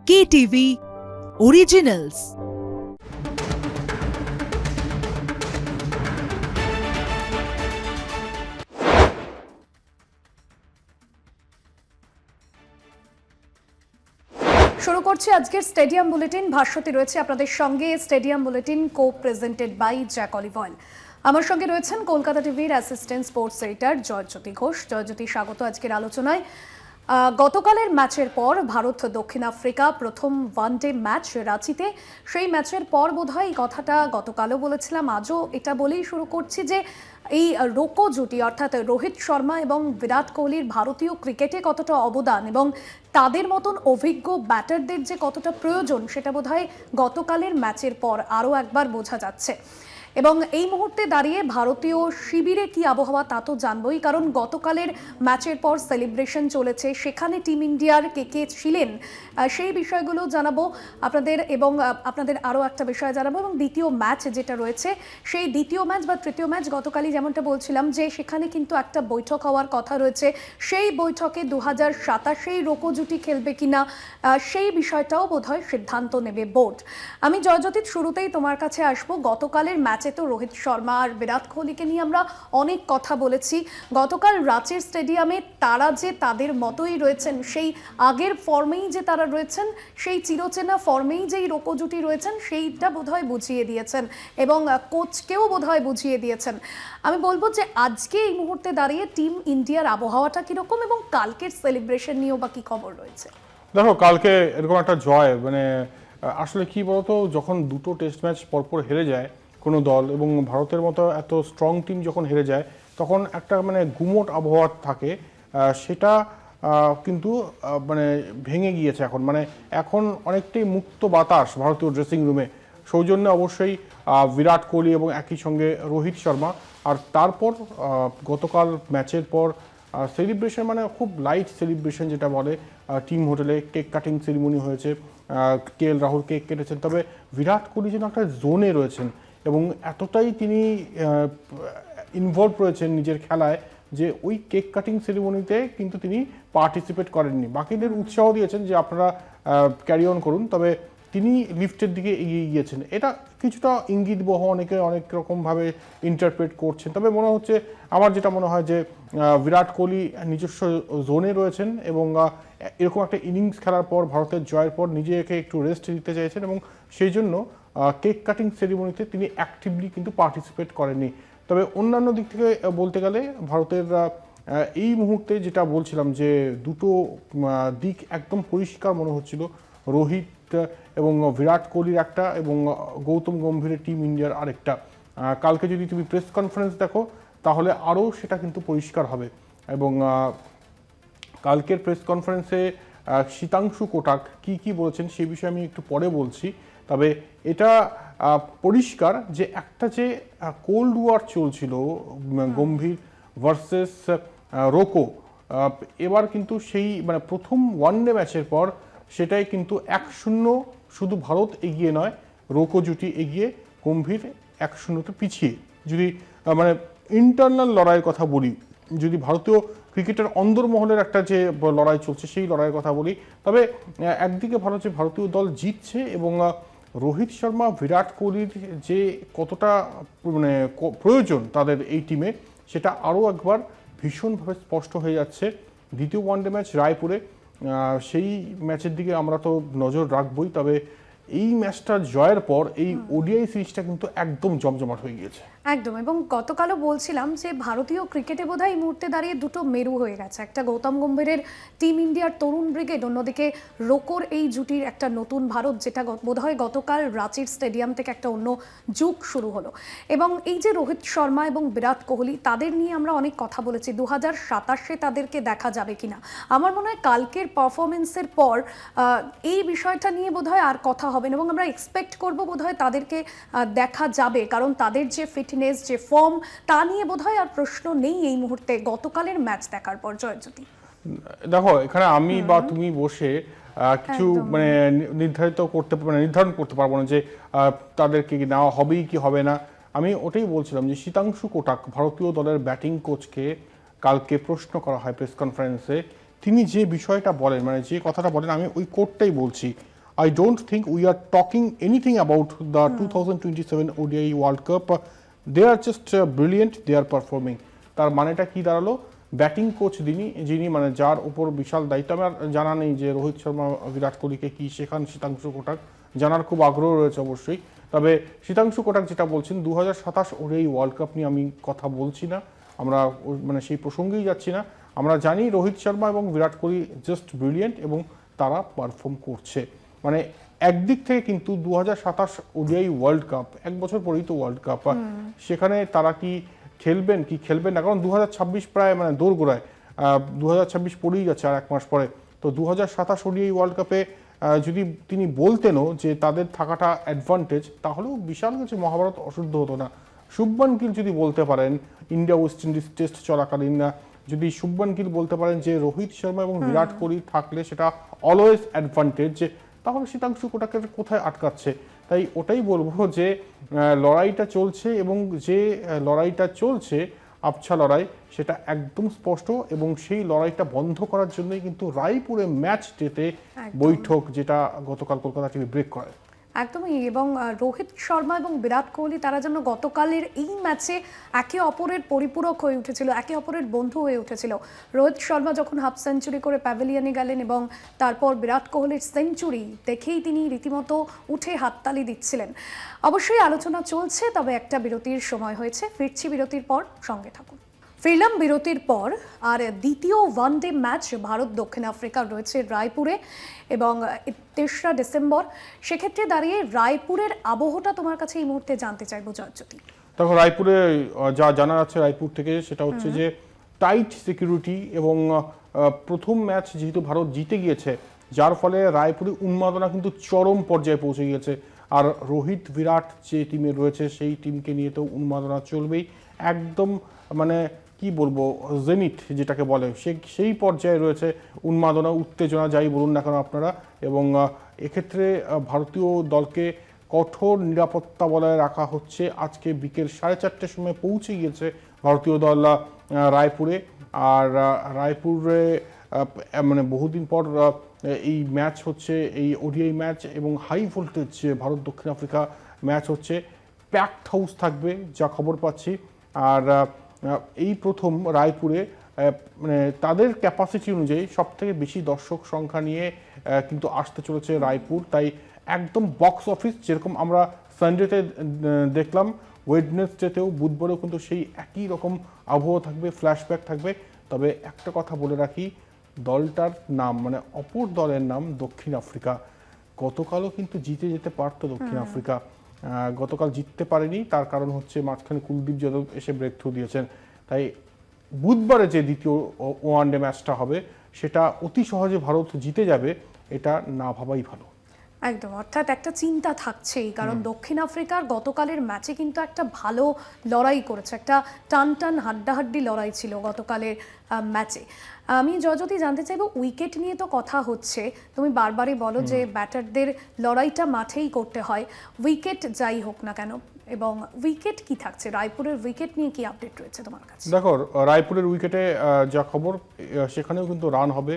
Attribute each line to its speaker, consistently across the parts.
Speaker 1: KTV Originals।
Speaker 2: শুরু করছি আজকের স্টেডিয়াম বুলেটিন। ভাষ্যতে রয়েছে আপনাদের সঙ্গে। Stadium bulletin co presented by Jack olive oil. আমার সঙ্গে রয়েছেন কলকাতা টিভির assistant sports editor Joyjyoti Ghosh. Joyjyoti, স্বাগত আজকের আলোচনায়। গতকালের ম্যাচের পর ভারত দক্ষিণ আফ্রিকা প্রথম ওয়ানডে ম্যাচ রাঁচিতে, সেই ম্যাচের পর বোধহয় এই কথাটা গতকালও বলেছিলাম, আজও এটা বলেই শুরু করছি যে এই রোকো জুটি অর্থাৎ রোহিত শর্মা এবং বিরাট কোহলির ভারতীয় ক্রিকেটে কতটা অবদান এবং তাদের মতন অভিজ্ঞ ব্যাটারদের যে কতটা প্রয়োজন সেটা বোধহয় গতকালের ম্যাচের পর আরও একবার বোঝা যাচ্ছে। এবং এই মুহূর্তে দাঁড়িয়ে ভারতীয় শিবিরে কি আবহাওয়া তা তো জানবই, কারণ গতকালের ম্যাচের পর সেলিব্রেশন চলেছে, সেখানে টিম ইন্ডিয়ার কে কে ছিলেন সেই বিষয়গুলো জানাবো আপনাদের, এবং আপনাদের আরও একটা বিষয় জানাবো। এবং দ্বিতীয় ম্যাচ যেটা রয়েছে, সেই দ্বিতীয় ম্যাচ বা তৃতীয় ম্যাচ গতকালই যেমনটা বলছিলাম যে সেখানে কিন্তু একটা বৈঠক হওয়ার কথা রয়েছে। সেই বৈঠকে 2027 রোকো জুটি খেলবে কিনা সেই বিষয়টাও বোধহয় সিদ্ধান্ত নেবে বোর্ড। আমি জয়জ্যোতি শুরুতেই তোমার কাছে আসবো। গতকালের ম্যাচে তো রোহিত শর্মা আর বিরাট কোহলিকে নিয়ে আমরা অনেক কথা বলেছি। গতকাল রাঁচির স্টেডিয়ামে তারা যে তাদের মতোই রয়েছেন, সেই আগের ফর্মেই যে তারা রয়েছেন, সেই চিরচেনা ফর্মেই যেই রোকো জুটি রয়েছেন, সেইটা বোধহয় বুঝিয়ে দিয়েছেন এবং কোচকেও বোধহয় বুঝিয়ে দিয়েছেন। আমি বলবো যে আজকে এই মুহূর্তে দাঁড়িয়ে টিম ইন্ডিয়ার আবহাওয়াটা কিরকম এবং কালকের সেলিব্রেশন নিয়েও বা কি খবর রয়েছে?
Speaker 3: দেখো, কালকে এরকম একটা জয়, আসলে কি বলতো, যখন দুটো টেস্ট ম্যাচ পরপর হেরে যায় কোনো দল এবং ভারতের মতো এত স্ট্রং টিম যখন হেরে যায়, তখন একটা গুমোট আবহাওয়া থাকে, সেটা কিন্তু ভেঙে গিয়েছে এখন। এখন অনেকটাই মুক্ত বাতাস ভারতীয় ড্রেসিং রুমে। সৌজন্যে অবশ্যই বিরাট কোহলি এবং একই সঙ্গে রোহিত শর্মা। আর তারপর গতকাল ম্যাচের পর সেলিব্রেশন, খুব লাইট সেলিব্রেশন যেটা বলে, টিম হোটেলে কেক কাটিং সেরিমনি হয়েছে, KL রাহুল কেক কেটেছেন। তবে বিরাট কোহলি যেন একটা জোনে রয়েছেন এবং এতটাই তিনি ইনভলভ রয়েছেন নিজের খেলায় যে ওই কেক কাটিং সেরিমনিতে কিন্তু তিনি পার্টিসিপেট করেননি। বাকিদের উৎসাহ দিয়েছেন যে আপনারা ক্যারি অন করুন, তবে তিনি লিফটের দিকে এগিয়ে গিয়েছেন। এটা কিছুটা ইঙ্গিতবহ, অনেকে অনেক রকমভাবে ইন্টারপ্রেট করছেন। তবে আমার যেটা মনে হয় যে বিরাট কোহলি নিজস্ব জোনে রয়েছেন এবং এরকম একটা ইনিংস খেলার পর, ভারতের জয়ের পর নিজেকে একটু রেস্ট দিতে চাইছেন এবং সেই জন্য কেক কাটিং সেরিমনিতে তিনি অ্যাক্টিভলি কিন্তু পার্টিসিপেট করেননি। তবে অন্যান্য দিক থেকে বলতে গেলে ভারতের এই মুহূর্তে যেটা বলছিলাম যে দুটো দিক একদম পরিষ্কার মনে হচ্ছিল, রোহিত এবং বিরাট কোহলির একটা এবং গৌতম গম্ভীরের টিম ইন্ডিয়ার আরেকটা। কালকে যদি তুমি প্রেস কনফারেন্স দেখো তাহলে আরও সেটা কিন্তু পরিষ্কার হবে। এবং কালকের প্রেস কনফারেন্সে শীতাংশু কোটাক কি বলেছেন সেই বিষয়ে আমি একটু পরে বলছি। তবে এটা পরিষ্কার যে একটা যে কোল্ড ওয়ার চলছিল গম্ভীর ভার্সেস রোকো, এবার কিন্তু সেই প্রথম ওয়ানডে ম্যাচের পর সেটাই কিন্তু 1-0 শুধু ভারত এগিয়ে নয়, রোকো জুটি এগিয়ে, গম্ভীর 1-0 পিছিয়ে। যদি ইন্টারনাল লড়াইয়ের কথা বলি, যদি ভারতীয় ক্রিকেটের অন্দরমহলের একটা যে লড়াই চলছে সেই লড়াইয়ের কথা বলি, তবে একদিকে ভালো যে ভারতীয় দল জিতছে এবং রোহিত শর্মা বিরাট কোহলির যে কতটা প্রয়োজন তাদের এই টিমে, সেটা আরও একবার ভীষণভাবে স্পষ্ট হয়ে যাচ্ছে দ্বিতীয় ওয়ানডে ম্যাচ রায়পুরে। সেই ম্যাচের দিকে আমরা তো নজর রাখবই, তবে এই ম্যাচটা জয়ের পর এই ওডিআই সিরিজটা কিন্তু একদম জমজমাট হয়ে গিয়েছে।
Speaker 2: একদম। এবং গতকালও বলছিলাম যে ভারতীয় ক্রিকেটে বোধহয় এই মুহূর্তে দাঁড়িয়ে দুটো মেরু হয়ে গেছে, একটা গৌতম গম্ভীরের টিম ইন্ডিয়ার তরুণ ব্রিগেড, অন্যদিকে রোকোর এই জুটির একটা নতুন ভারত, যেটা বোধহয় গতকাল রাঁচির স্টেডিয়াম থেকে একটা অন্য যুগ শুরু হলো। এবং এই যে রোহিত শর্মা এবং বিরাট কোহলি, তাদের নিয়ে আমরা অনেক কথা বলেছি, 2027 তাদেরকে দেখা যাবে কিনা। আমার মনে হয় কালকের পারফরমেন্সের পর এই বিষয়টা নিয়ে বোধহয় আর কথা হবে না এবং আমরা এক্সপেক্ট করবো বোধহয় তাদেরকে দেখা যাবে, কারণ তাদের যে ফিটনেস, যে ফর্ম, তা নিয়ে বোধহয় আর প্রশ্ন নেই এই মুহূর্তে গতকালের ম্যাচ দেখার পর। জয়জ্যোতি,
Speaker 3: দেখো, এখানে আমি বা তুমি বসে কিছু নির্ধারণ করতে পারবো না যে তাদেরকে নেওয়া হবেই কি হবে না। আমি ওটাই বলছিলাম যে শীতাংশু কোটাক, ভারতীয় দলের ব্যাটিং কোচকে কালকে প্রশ্ন করা হয় প্রেস কনফারেন্সে, তিনি যে বিষয়টা বলেন, যে কথাটা বলেন, আমি ওই কোটটাই বলছি। I don't think we are talking anything about the 2027 ODI World Cup. They are just brilliant, they are performing. তার মানেটা কি দাঁড়ালো, ব্যাটিং কোচ যিনি মানে যার উপর বিশাল দায়িত্ব, আমার জানা নেই যে রোহিত শর্মা বিরাট কোহলিকে কি শেখান শীতাংশু কোটাক, জানার খুব আগ্রহ রয়েছে অবশ্যই। তবে শীতাংশু কোটাক যেটা বলছেন 2027 ওডিআই ওয়ার্ল্ড কাপ নিয়ে আমি কথা বলছি না, আমরা মানে সেই প্রসঙ্গেই যাচ্ছি না। আমরা জানি রোহিত শর্মা এবং বিরাট কোহলি জাস্ট ব্রিলিয়েন্ট এবং তারা পারফর্ম করছে। মানে একদিক থেকে কিন্তু 2027 ওডিআই ওয়ার্ল্ড কাপ, এক বছর পরেই তো ওয়ার্ল্ড কাপ, সেখানে তারা কি খেলবেন কি খেলবেন না, কারণ 2026 প্রায় মানে দোরগোড়ায়, 2026 পরেই যাচ্ছে আর এক মাস পরে। তো 2027 ওডিআই ওয়ার্ল্ড কাপে যদি তিনি বলতেনও যে তাদের থাকাটা অ্যাডভান্টেজ, তাহলেও বিশাল কিছু মহাভারত অশুদ্ধ হতো না। শুভমান গিল যদি বলতে পারেন ইন্ডিয়া ওয়েস্ট ইন্ডিজ টেস্ট চলাকালীন, যদি শুভমান গিল বলতে পারেন যে রোহিত শর্মা এবং বিরাট কোহলি থাকলে সেটা অলওয়েজ অ্যাডভান্টেজ, তাহলে শীতাংশু কোটাকে কোথায় আটকাচ্ছে? তাই ওটাই বলবো যে লড়াইটা চলছে, এবং যে লড়াইটা চলছে আবছা লড়াই, সেটা একদম স্পষ্ট, এবং সেই লড়াইটা বন্ধ করার জন্যই কিন্তু রায়পুরে ম্যাচ ডেতে বৈঠক, যেটা গতকাল কলকাতা টিভি ব্রেক করে।
Speaker 2: একদমই, এবং রোহিত শর্মা এবং বিরাট কোহলি তারা যেন গতকালের এই ম্যাচে একে অপরের পরিপূরক হয়ে উঠেছিল, একে অপরের বন্ধু হয়ে উঠেছিল। রোহিত শর্মা যখন হাফ সেঞ্চুরি করে প্যাভিলিয়নে গেলেন এবং তারপর বিরাট কোহলির সেঞ্চুরি দেখেই তিনি রীতিমতো উঠে হাততালি দিচ্ছিলেন। অবশ্যই আলোচনা চলছে, তবে একটা বিরতির সময় হয়েছে, ফিরছি বিরতির পর, সঙ্গে থাকুন। ফিরলাম বিরতির পর, আর দ্বিতীয় ওয়ানডে ম্যাচ ভারত দক্ষিণ আফ্রিকা রয়েছে রায়পুরে, এবং 23 ডিসেম্বর। সেক্ষেত্রে দাঁড়িয়ে রায়পুরের আবহটা তোমার কাছে এই মুহূর্তে জানতে চাইবো জয়জ্যোতি।
Speaker 3: তখন রায়পুরে যা জানা যাচ্ছে রায়পুর থেকে, সেটা হচ্ছে যে টাইট সিকিউরিটি, এবং প্রথম ম্যাচ যেহেতু ভারত জিতে গিয়েছে, যার ফলে রায়পুরে উন্মাদনা কিন্তু চরম পর্যায়ে পৌঁছে গিয়েছে। আর রোহিত বিরাট যে টিমে রয়েছে সেই টিমকে নিয়ে তো উন্মাদনা চলবেই, একদম মানে কি বলবো, জেনিথ যেটাকে বলে, সেই পর্যায়ে রয়েছে উন্মাদনা, উত্তেজনা, যাই বলুন না কেন আপনারা। এবং এক্ষেত্রে ভারতীয় দলকে কঠোর নিরাপত্তা বলয়ে রাখা হচ্ছে। আজকে বিকেল 4:30টার সময় পৌঁছে গিয়েছে ভারতীয় দল রায়পুরে। আর রায়পুরে মানে বহুদিন পর এই ম্যাচ হচ্ছে, এই ওডিআই ম্যাচ, এবং হাই ভোল্টেজ ভারত দক্ষিণ আফ্রিকা ম্যাচ হচ্ছে। প্যাকড হাউস থাকবে যা খবর পাচ্ছি। আর এই প্রথম রায়পুরে মানে তাদের ক্যাপাসিটি অনুযায়ী সব থেকে বেশি দর্শক সংখ্যা নিয়ে কিন্তু আসতে চলেছে রায়পুর। তাই একদম বক্স অফিস, যেরকম আমরা সানডেতে দেখলাম, ওয়েডনেসডেতেও বুধবারেও কিন্তু সেই একই রকম আবহাওয়া থাকবে, ফ্ল্যাশব্যাক থাকবে। তবে একটা কথা বলে রাখি, দলটার নাম মানে অপর দলের নাম দক্ষিণ আফ্রিকা। গতকালও কিন্তু জিতে যেতে পারতো দক্ষিণ আফ্রিকা, গতকাল জিততে পারেনি। তার কারণ হচ্ছে মাঝখানে কুলদীপ যাদব এসে ব্রেক থ্রু দিয়েছেন। তাই বুধবারে যে দ্বিতীয় ওয়ানডে ম্যাচটা হবে, সেটা অতি সহজে ভারত জিতে যাবে, এটা না ভাবাই ভালো।
Speaker 2: একদম, অর্থাৎ একটা চিন্তা থাকছেই, কারণ দক্ষিণ আফ্রিকার গতকালের ম্যাচে কিন্তু একটা ভালো লড়াই করেছে, একটা টান হাড্ডাহাড্ডি লড়াই ছিল গতকালের ম্যাচে। আমি যদি জানতে চাইবো, উইকেট নিয়ে তো কথা হচ্ছে, তুমি বারবারই বলো যে ব্যাটারদের লড়াইটা মাঠেই করতে হয়, উইকেট যাই হোক না কেন, এবং উইকেট কি থাকছে রায়পুরের উইকেট নিয়ে, কি আপডেট রয়েছে তোমার কাছে?
Speaker 3: দেখো, রায়পুরের উইকেটে যা খবর, সেখানেও কিন্তু রান হবে,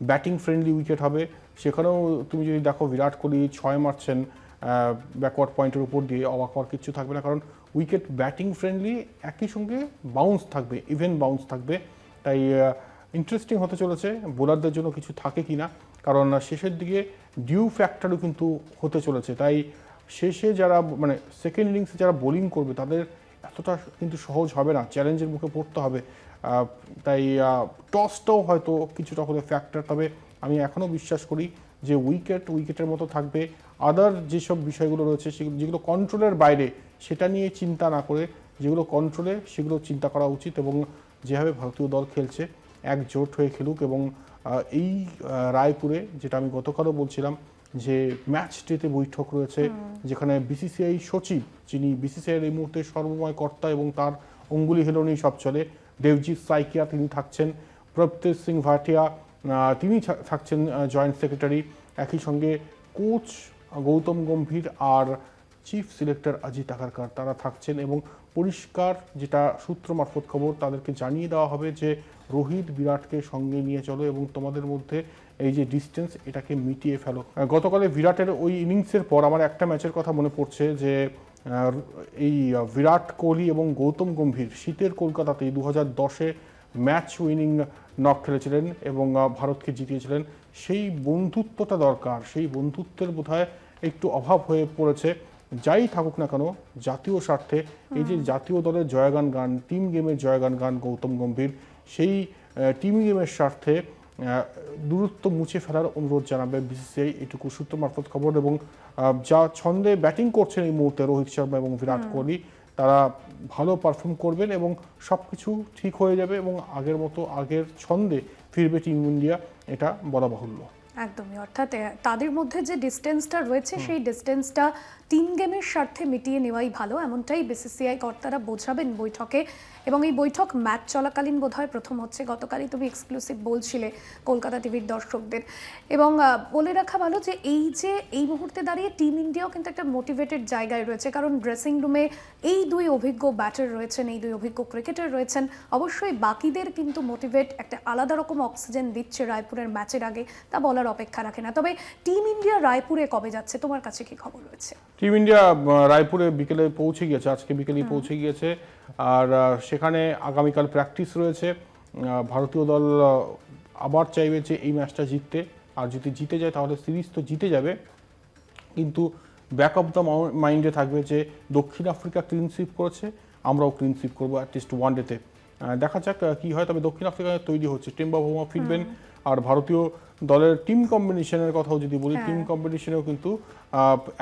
Speaker 3: ব্যাটিং ফ্রেন্ডলি উইকেট হবে। সেখানেও তুমি যদি দেখো, বিরাট কোহলি 6 মারছেন ব্যাকওয়ার্ড পয়েন্টের উপর দিয়ে, অবাক হওয়ার কিছু থাকবে না, কারণ উইকেট ব্যাটিং ফ্রেন্ডলি, একই সঙ্গে বাউন্স থাকবে, ইভেন বাউন্স থাকবে। তাই ইন্টারেস্টিং হতে চলেছে বোলারদের জন্য কিছু থাকে কি না, কারণ শেষের দিকে ডিউ ফ্যাক্টরও কিন্তু হতে চলেছে। তাই শেষে যারা মানে সেকেন্ড ইনিংসে যারা বোলিং করবে, তাদের এতটা কিন্তু সহজ হবে না, চ্যালেঞ্জের মুখে পড়তে হবে। তাই টসটাও হয়তো কিছুটা হলে ফ্যাক্টর। তবে আমি এখনও বিশ্বাস করি যে উইকেটের মতো থাকবে। আদার যেসব বিষয়গুলো রয়েছে, যেগুলো কন্ট্রোলের বাইরে, সেটা নিয়ে চিন্তা না করে যেগুলো কন্ট্রোলে, সেগুলো চিন্তা করা উচিত। এবং যেভাবে ভারতীয় দল খেলছে, একজোট হয়ে খেলুক। এবং এই রায়পুরে, যেটা আমি গতকালও বলছিলাম, যে ম্যাচ ডেতে বৈঠক রয়েছে, যেখানে বিসিসিআই সচিব, যিনি বিসিসিআইয়ের এই মুহূর্তে সর্বময় কর্তা এবং তার অঙ্গুলি হেলনেই সব চলে, দেবজিৎ সাইকিয়া তিনি থাকছেন, প্রবতেজ সিং ভাটিয়া তিনি থাকছেন জয়েন্ট সেক্রেটারি, একই সঙ্গে কোচ গৌতম গম্ভীর আর চিফ সিলেক্টর অজিত আগারকার তারা থাকছেন এবং পরিষ্কার যেটা সূত্র মারফত খবর তাদেরকে জানিয়ে দেওয়া হবে যে রোহিত বিরাটকে সঙ্গে নিয়ে চলো এবং তোমাদের মধ্যে এই যে ডিস্টেন্স এটাকে মিটিয়ে ফেলো। গতকালে বিরাটের ওই ইনিংসের পর আমার একটা ম্যাচের কথা মনে পড়ছে যে এই বিরাট কোহলি এবং গৌতম গম্ভীর শীতের কলকাতাতেই 2010-এ ম্যাচ উইনিং নক খেলেছিলেন এবং ভারতকে জিতিয়েছিলেন। সেই বন্ধুত্বটা দরকার, সেই বন্ধুত্বের বোধহয় একটু অভাব হয়ে পড়েছে। যাই থাকুক না কেন জাতীয় স্বার্থে এই যে জাতীয় দলের জয়গান গান, টিম গেমের জয়গান গান গৌতম গম্ভীর, সেই টিম গেমের স্বার্থে দূরত্ব মুছে ফেলার অনুরোধ জানাবে বিসিসিআই, এটুকু সূত্র মারফত খবর। এবং যা ছন্দে ব্যাটিং করছেন এই মুহূর্তে রোহিত শর্মা এবং বিরাট কোহলি, তারা ভালো পারফর্ম করবেন এবং সব কিছু ঠিক হয়ে যাবে এবং আগের মতো আগের ছন্দে ফিরবে টিম ইন্ডিয়া, এটা বলা বাহুল্য।
Speaker 2: একদমই, অর্থাৎ তাদের মধ্যে যে ডিস্টেন্সটা রয়েছে সেই ডিস্টেন্সটা টিম গেমের স্বার্থে মিটিয়ে নেওয়াই ভালো, এমনটাই বিসিসিআই কর্তারা বোঝাবেন বৈঠকে। এবং এই বৈঠক ম্যাচ চলাকালীন বোধহয় প্রথম হচ্ছে। গতকালই তুমি এক্সক্লুসিভ বলছিলে কলকাতা টিভির দর্শকদের। এবং বলে রাখা ভালো যে এই মুহূর্তে দাঁড়িয়ে টিম ইন্ডিয়াও কিন্তু একটা মোটিভেটেড জায়গায় রয়েছে, কারণ ড্রেসিং রুমে এই দুই অভিজ্ঞ ব্যাটার রয়েছেন, এই দুই অভিজ্ঞ ক্রিকেটার রয়েছেন। অবশ্যই বাকিদের কিন্তু মোটিভেট একটা আলাদা রকম অক্সিজেন দিচ্ছে রায়পুরের ম্যাচের আগে, তা বলার অপেক্ষা রাখে না। তবে টিম ইন্ডিয়া রায়পুরে কবে যাচ্ছে, তোমার কাছে কি খবর রয়েছে?
Speaker 3: টিম ইন্ডিয়া রায়পুরে বিকেলে পৌঁছে গিয়েছে, আজকে বিকেলেই পৌঁছে গিয়েছে। আর সেখানে আগামীকাল প্র্যাকটিস রয়েছে। ভারতীয় দল আবার চাইবে যে এই ম্যাচটা জিততে, আর যদি জিতে যায় তাহলে সিরিজ তো জিতে যাবে, কিন্তু ব্যাক অফ দ্য মাইন্ডে থাকবে যে দক্ষিণ আফ্রিকা ক্লিন সুইপ করেছে, আমরাও ক্লিন সুইপ করবো অ্যাটলিস্ট ওয়ান ডেতে। দেখা যাক কি হয়। তবে দক্ষিণ আফ্রিকায় তৈরি হচ্ছে, টেম্বা বাউমা ফিরবেন। আর ভারতীয় দলের টিম কম্বিনেশনের কথাও যদি বলি, টিম কম্বিনেশনেও কিন্তু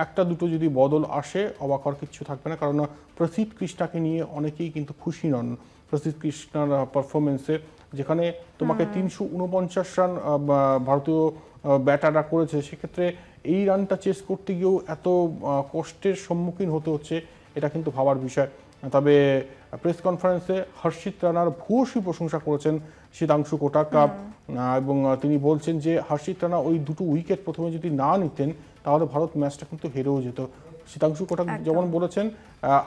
Speaker 3: একটা দুটো যদি বদল আসে অবাক হওয়ার কিছু থাকবে না, কারণ প্রসিদ্ধ কৃষ্ণাকে নিয়ে অনেকেই কিন্তু খুশি নন প্রসিদ্ধ কৃষ্ণার পারফরমেন্সে। যেখানে তোমাকে 349 রান ভারতীয় ব্যাটাররা করেছে, সেক্ষেত্রে এই রানটা চেস করতে গিয়েও এত কষ্টের সম্মুখীন হতে হচ্ছে, এটা কিন্তু ভাবার বিষয়। তবে প্রেস কনফারেন্সে হর্ষিত রানার ভূয়সী প্রশংসা করেছেন শীতাংশু কোটাক এবং তিনি বলছেন যে হর্ষিত রানা ওই দুটো উইকেট প্রথমে যদি না নিতেন তাহলে ভারত ম্যাচটা কিন্তু হেরেও যেত। শীতাংশু কোটাক যেমন বলেছেন,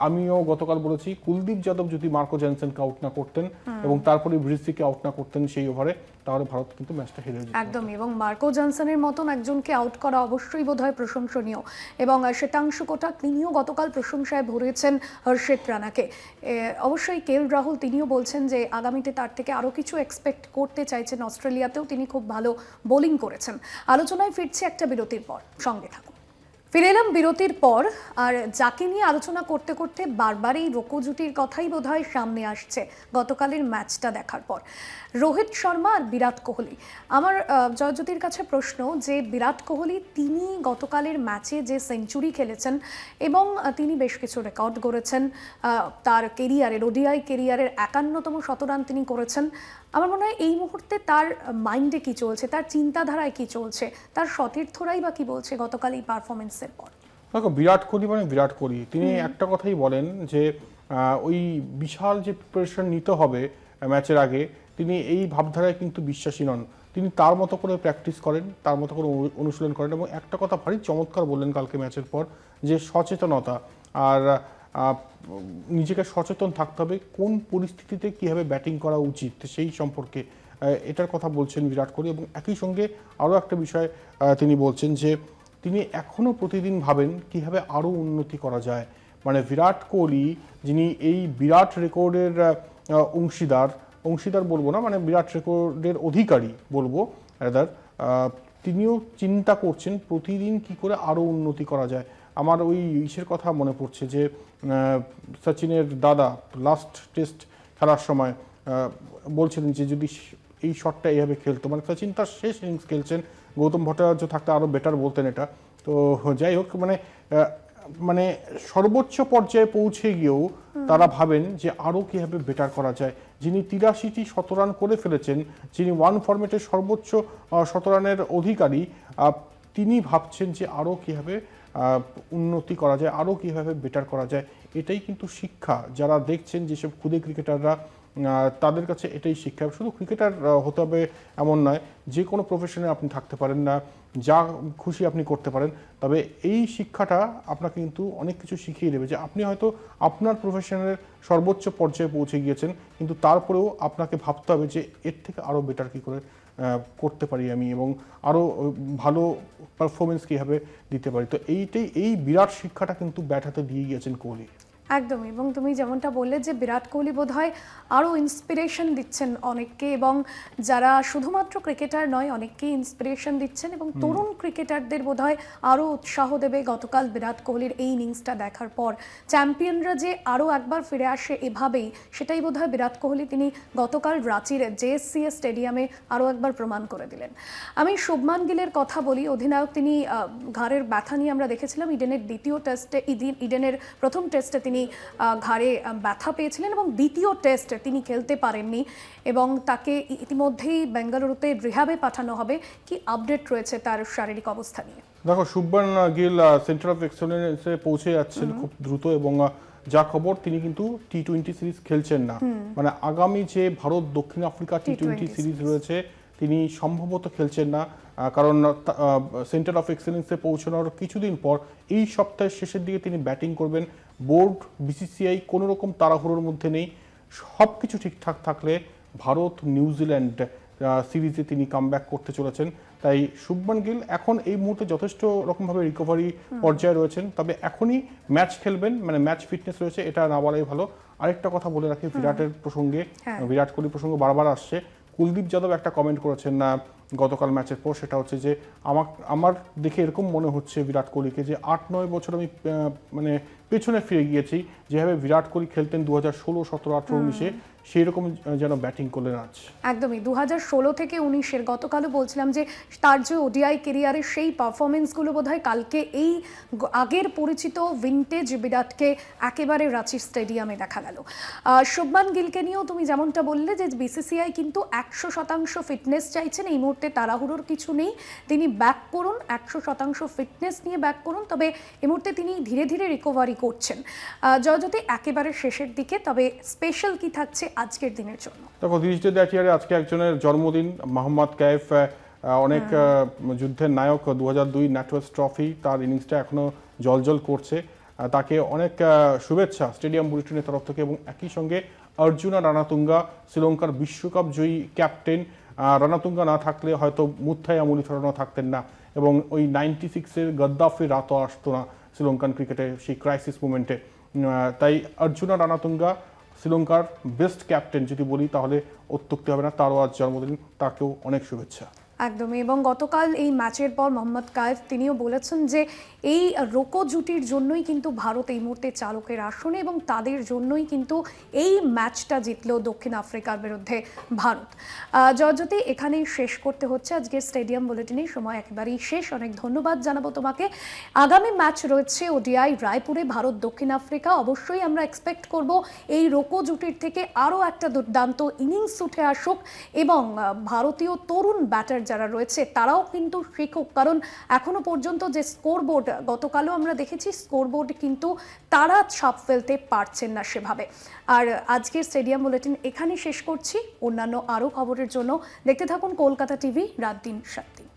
Speaker 3: আমিও গতকাল বলেছি, কুলদীপ যাদব যদি মার্কো জনসনকে আউট না করতেন এবং তারপরে ব্রিসিকে আউট না করতেন সেই ওভারে, তাহলে ভারত কিন্তু ম্যাচটা হেরে যেত।
Speaker 2: একদমই, এবং মার্কো জনসনের মতন একজনকে আউট করা অবশ্যই বোধহয় প্রশংসনীয়। এবং শীতাংশু কোটাক তিনিও গতকাল প্রশংসায় ভরেছেন হর্ষিত রানাকে। অবশ্যই কেএল রাহুল তিনিও বলছেন যে আগামীতে তার থেকে আরও কিছু এক্সপেক্ট করতে চাইছেন। অস্ট্রেলিয়াতেও তিনি খুব ভালো বোলিং করেছেন। আলোচনায় ফিরছে একটা বিরতির পর, সঙ্গে থাকুন। ফিরে এলাম বিরতির পর, আর যাকে নিয়ে আলোচনা করতে করতে বারবার এই রোকো জুটির কথাই বোধহয় সামনে আসছে গতকালের ম্যাচটা দেখার পর। রোহিত শর্মা আর বিরাট কোহলি। আমার জয়জ্যোতির কাছে প্রশ্ন যে বিরাট কোহলি তিনি গতকালের ম্যাচে যে সেঞ্চুরি খেলেছেন এবং তিনি বেশ কিছু রেকর্ড গড়েছেন তার কেরিয়ারের, ওডিআই কেরিয়ারের 51তম শতরান তিনি করেছেন। আমার মনে হয় এই মুহূর্তে তার মাইন্ডে কি চলছে, তার চিন্তাধারায় কি চলছে, তার সতীর্থরাই বা কি বলছে গতকাল এই পারফরমেন্সের পর?
Speaker 3: দেখো, বিরাট কোহলি মানে বিরাট কোহলি, তিনি একটা কথাই বলেন যে ওই বিশাল যে প্রিপারেশন নিতে হবে ম্যাচের আগে, তিনি এই ভাবধারায় কিন্তু বিশ্বাসী নন। তিনি তার মতো করে প্র্যাকটিস করেন, তার মতো করে অনুশীলন করেন। এবং একটা কথা ভারী চমৎকার বললেন কালকে ম্যাচের পর, যে সচেতনতা আর নিজেকে সচেতন থাকতে হবে কোন পরিস্থিতিতে কীভাবে ব্যাটিং করা উচিত সেই সম্পর্কে এটার কথা বলছেন বিরাট কোহলি। এবং একই সঙ্গে আরও একটা বিষয় তিনি বলছেন যে তিনি এখনও প্রতিদিন ভাবেন কীভাবে আরও উন্নতি করা যায়। মানে বিরাট কোহলি, যিনি এই বিরাট রেকর্ডের অংশীদার বলবো না, মানে বিরাট রেকর্ডের অধিকারী বলবো রাদার, তিনিও চিন্তা করছেন প্রতিদিন কি করে আরও উন্নতি করা যায়। আমার ওই ইসের কথা মনে পড়ছে যে সচিনের দাদা লাস্ট টেস্ট খেলার সময় বলছিলেন যে যদি এই শটটা এইভাবে খেলতো, মানে সচিন তার শেষ ইনিংস খেলছেন, গৌতম ভট্টাচার্য থাকতে আরও বেটার বলতেন এটা। তো যাই হোক, মানে সর্বোচ্চ পর্যায়ে পৌঁছে গিয়েও তারা ভাবেন যে আরও কীভাবে বেটার করা যায়। যিনি 83টি শতরান করে ফেলেছেন, যিনি ওয়ান ফরম্যাটের সর্বোচ্চ শতরানের অধিকারী, তিনি ভাবছেন যে আরও কীভাবে উন্নতি করা যায়, আরও কীভাবে বেটার করা যায়। এটাই কিন্তু শিক্ষা। যারা দেখছেন যেসব ক্ষুদে ক্রিকেটাররা তাদের কাছে এটাই শিক্ষা। শুধু ক্রিকেটার হতে হবে এমন নয়, যে কোনো প্রফেশনে আপনি থাকতে পারেন না, যা খুশি আপনি করতে পারেন, তবে এই শিক্ষাটা আপনাকে কিন্তু অনেক কিছু শিখিয়ে দেবে যে আপনি হয়তো আপনার প্রফেশনের সর্বোচ্চ পর্যায়ে পৌঁছে গিয়েছেন, কিন্তু তারপরেও আপনাকে ভাবতে হবে যে এর থেকে আরও বেটার কী করে করতে পারি আমি, এবং আরও ভালো পারফরমেন্স কীভাবে দিতে পারি। তো এই বিরাট শিক্ষাটা কিন্তু ব্যাট হাতে দিয়ে গিয়েছেন কোহলি।
Speaker 2: একদম, এবং তুমি যেমনটা বললে যে বিরাট কোহলি বোধহয় আরও ইন্সপিরেশন দিচ্ছেন অনেককে, এবং যারা শুধুমাত্র ক্রিকেটার নয় অনেককেই ইন্সপিরেশন দিচ্ছেন, এবং তরুণ ক্রিকেটারদের বোধহয় আরও উৎসাহ দেবে গতকাল বিরাট কোহলির এই ইনিংসটা দেখার পর। চ্যাম্পিয়নরা যে আরও একবার ফিরে আসে এভাবেই, সেটাই বোধহয় বিরাট কোহলি তিনি গতকাল রাঁচির JSCA স্টেডিয়ামে আরও একবার প্রমাণ করে দিলেন। আমি শুভমান গিলের কথা বলি। অধিনায়ক তিনি ঘাড়ের ব্যথা নিয়ে আমরা দেখেছিলাম ইডেনের দ্বিতীয় টেস্টে, ইডেনের প্রথম টেস্টে তিনি ঘাড়ে ব্যথা পেয়েছিলেন এবং দ্বিতীয় টেস্ট তিনি খেলতে পারেননি, এবং তাকে ইতিমধ্যেই বেঙ্গালুরুতে রিহ্যাবে পাঠানো হবে। কি আপডেট রয়েছে তার শারীরিক অবস্থা নিয়ে?
Speaker 3: দেখো, শুভমান গিল সেন্টার অফ এক্সেলেন্সে পৌঁছে যাচ্ছেন খুব দ্রুত, এবং যা খবর তিনি কিন্তু T20 সিরিজ খেলছেন না। মানে আগামী যে ভারত দক্ষিণ আফ্রিকা T20 সিরিজ রয়েছে তিনি সম্ভবত খেলছেন না, কারণ সেন্টার অফ এক্সেলেন্সে পৌঁছানোর কিছুদিন পর এই সপ্তাহের শেষের দিকে তিনি ব্যাটিং করবেন। বোর্ড, BCCI কোনো রকম তাড়াহুড়োর মধ্যে নেই। সব কিছু ঠিকঠাক থাকলে ভারত নিউজিল্যান্ড সিরিজে তিনি কামব্যাক করতে চলেছেন। তাই শুভমান গিল এখন এই মুহূর্তে যথেষ্ট রকমভাবে রিকভারি পর্যায়ে রয়েছেন, তবে এখনই ম্যাচ খেলবেন, মানে ম্যাচ ফিটনেস রয়েছে, এটা না বলাই ভালো। আরেকটা কথা বলে রাখি বিরাটের প্রসঙ্গে, বিরাট কোহলি প্রসঙ্গ বারবার আসছে। কুলদীপ যাদব একটা কমেন্ট করেছেন না গতকাল ম্যাচের পর, সেটা হচ্ছে যে আমার দেখে এরকম মনে হচ্ছে বিরাট কোহলিকে যে 8-9 বছর আমি মানে পেছনে ফিরে গিয়েছি, যেভাবে বিরাট কোহলি খেলতেন 2016, 17, 18, 19-এ, সেই রকম যেন ব্যাটিং করলেন আজ।
Speaker 2: একদমই 2016 থেকে 19-এর, গতকালও বলছিলাম যে তার যে ODI কেরিয়ারের সেই পারফরমেন্সগুলো বোধহয় কালকে এই আগের পরিচিত ভিনটেজ বিরাটকে একেবারে রাঁচি স্টেডিয়ামে দেখা গেল। শুভমান গিলকে নিয়েও তুমি যেমনটা বললে যে BCCI কিন্তু 100% ফিটনেস চাইছেন, এই মুহূর্তে তাড়াহুড়োর কিছু নেই, তিনি ব্যাক করুন, 100% ফিটনেস নিয়ে ব্যাক করুন, তবে এই মুহূর্তে তিনি ধীরে ধীরে রিকভারি করছেন। জয়জ্যোতি, একেবারে শেষের দিকে, তবে স্পেশাল কি থাকছে আজকের দিনের জন্য?
Speaker 3: দেখো, দিশডে দ্যাট ইয়ারে আজকে একজনের জন্মদিন, মোহাম্মদ কাইফ, অনেক যুদ্ধের নায়ক, 2002 ন্যাটওয়েস ট্রফি, তার ইনিংসটা এখনো জলজল করছে। তাকে অনেক শুভেচ্ছা স্টেডিয়াম বুলেটিনের তরফ থেকে, এবং একই সঙ্গে অর্জুনা রানাতুঙ্গা, শ্রীলঙ্কার বিশ্বকাপ জয়ী ক্যাপ্টেন। রানাতুঙ্গা না থাকলে হয়তো মুথাইয়া মুরলীধরনও থাকতেন না, এবং ওই 96-এর গদ্দাফি রাতও আসতো না শ্রীলঙ্কান ক্রিকেটে সেই ক্রাইসিস মুমেন্টে। তাই অর্জুনা রানাতুঙ্গা শ্রীলঙ্কার বেস্ট ক্যাপ্টেন যদি বলি তাহলে অত্যুক্তি হবে না, তারও আজ জন্মদিন, তাকেও অনেক শুভেচ্ছা।
Speaker 2: একদমই, এবং গতকাল এই ম্যাচের পর মোহাম্মদ কায়েফ তিনিও বলেছেন যে এই রোকো জুটির জন্যই কিন্তু ভারত এই মুহূর্তে চালকের আসনে, এবং তাদের জন্যই কিন্তু এই ম্যাচটা জিতলো দক্ষিণ আফ্রিকার বিরুদ্ধে ভারত। জয়জ্যোতি, এখানেই শেষ করতে হচ্ছে আজকের স্টেডিয়াম বুলেটিনের সময় একেবারেই শেষ। অনেক ধন্যবাদ জানাবো তোমাকে। আগামী ম্যাচ রয়েছে ODI রায়পুরে, ভারত দক্ষিণ আফ্রিকা। অবশ্যই আমরা এক্সপেক্ট করব এই রোকো জুটির থেকে আরও একটা দুর্দান্ত ইনিংস উঠে আসুক, এবং ভারতীয় তরুণ ব্যাটার যারা রয়েছে তারাও কিন্তু শিখুক, কারণ এখনো পর্যন্ত যে স্কোরবোর্ড, গতকালও আমরা দেখেছি স্কোরবোর্ড কিন্তু তারা ছাপ ফেলতে পারছেন না সেভাবে। আর আজকের স্টেডিয়াম বুলেটিন এখানেই শেষ করছি। অন্যান্য আরও খবরের জন্য দেখতে থাকুন কলকাতা টিভি, রাত দিন 7 দিন।